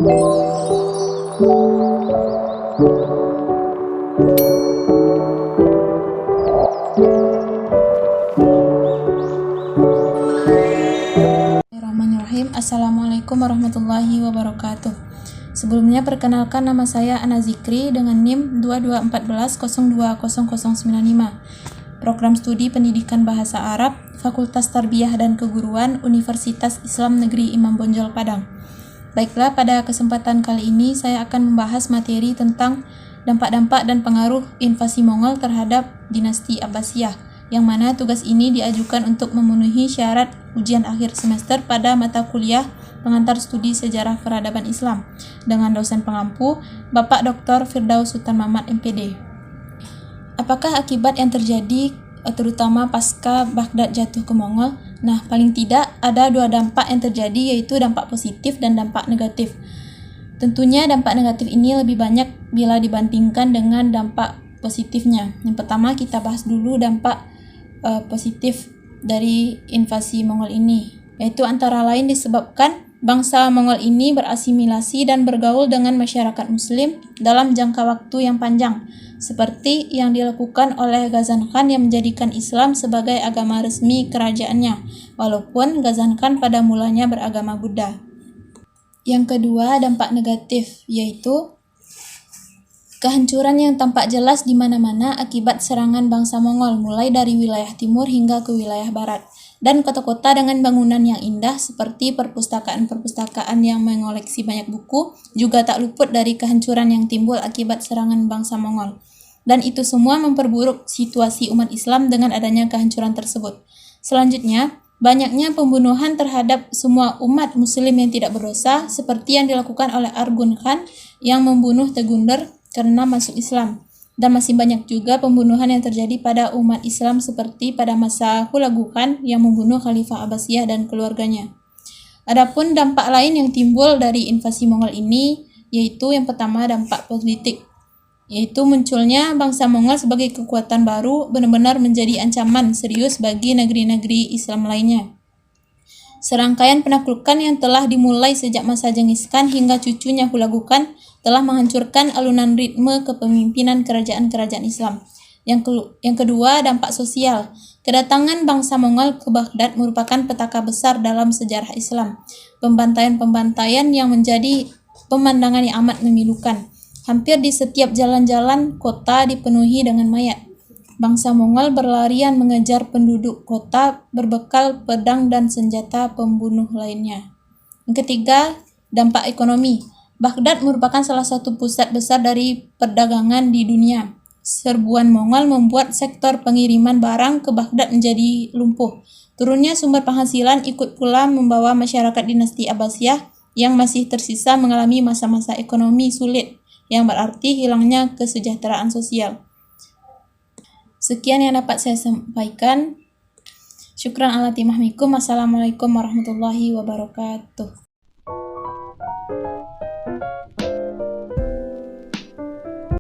Bismillahirrahmanirrahim. Assalamualaikum warahmatullahi wabarakatuh. Sebelumnya perkenalkan, nama saya Ana Zikri dengan NIM 2214020095. Program Studi Pendidikan Bahasa Arab, Fakultas Tarbiyah dan Keguruan, Universitas Islam Negeri Imam Bonjol Padang. Baiklah, pada kesempatan kali ini saya akan membahas materi tentang dampak-dampak dan pengaruh invasi Mongol terhadap dinasti Abbasiyah, yang mana tugas ini diajukan untuk memenuhi syarat ujian akhir semester pada mata kuliah pengantar studi sejarah peradaban Islam dengan dosen pengampu Bapak Dr. Firdaus Sultan Mamat MPD. Apakah akibat yang terjadi terutama pasca Baghdad jatuh ke Mongol? Nah, paling tidak ada dua dampak yang terjadi, yaitu dampak positif dan dampak negatif. Tentunya dampak negatif ini lebih banyak bila dibandingkan dengan dampak positifnya. Yang pertama, kita bahas dulu dampak positif dari invasi Mongol ini, yaitu antara lain disebabkan bangsa Mongol ini berasimilasi dan bergaul dengan masyarakat Muslim dalam jangka waktu yang panjang, seperti yang dilakukan oleh Ghazan Khan yang menjadikan Islam sebagai agama resmi kerajaannya, walaupun Ghazan Khan pada mulanya beragama Buddha. Yang kedua, dampak negatif, yaitu kehancuran yang tampak jelas di mana-mana akibat serangan bangsa Mongol, mulai dari wilayah timur hingga ke wilayah barat. Dan kota-kota dengan bangunan yang indah seperti perpustakaan-perpustakaan yang mengoleksi banyak buku juga tak luput dari kehancuran yang timbul akibat serangan bangsa Mongol. Dan itu semua memperburuk situasi umat Islam dengan adanya kehancuran tersebut. Selanjutnya, banyaknya pembunuhan terhadap semua umat Muslim yang tidak berdosa, seperti yang dilakukan oleh Arghun Khan yang membunuh Tegunder karena masuk Islam. Dan masih banyak juga pembunuhan yang terjadi pada umat Islam seperti pada masa Hulagu Khan yang membunuh Khalifah Abbasiyah dan keluarganya. Adapun dampak lain yang timbul dari invasi Mongol ini, yaitu yang pertama dampak politik, yaitu munculnya bangsa Mongol sebagai kekuatan baru benar-benar menjadi ancaman serius bagi negeri-negeri Islam lainnya. Serangkaian penaklukan yang telah dimulai sejak masa Genghis Khan hingga cucunya Hulagu Khan telah menghancurkan alunan ritme kepemimpinan kerajaan-kerajaan Islam. Yang kedua, dampak sosial. Kedatangan bangsa Mongol ke Baghdad merupakan petaka besar dalam sejarah Islam. Pembantaian-pembantaian yang menjadi pemandangan yang amat memilukan. Hampir di setiap jalan-jalan kota dipenuhi dengan mayat. Bangsa Mongol berlarian mengejar penduduk kota berbekal pedang dan senjata pembunuh lainnya. Yang ketiga, dampak ekonomi. Baghdad merupakan salah satu pusat besar dari perdagangan di dunia. Serbuan Mongol membuat sektor pengiriman barang ke Baghdad menjadi lumpuh. Turunnya sumber penghasilan ikut pula membawa masyarakat dinasti Abbasiyah yang masih tersisa mengalami masa-masa ekonomi sulit, yang berarti hilangnya kesejahteraan sosial. Sekian yang dapat saya sampaikan. Syukran ala timahmikum. Assalamualaikum warahmatullahi wabarakatuh.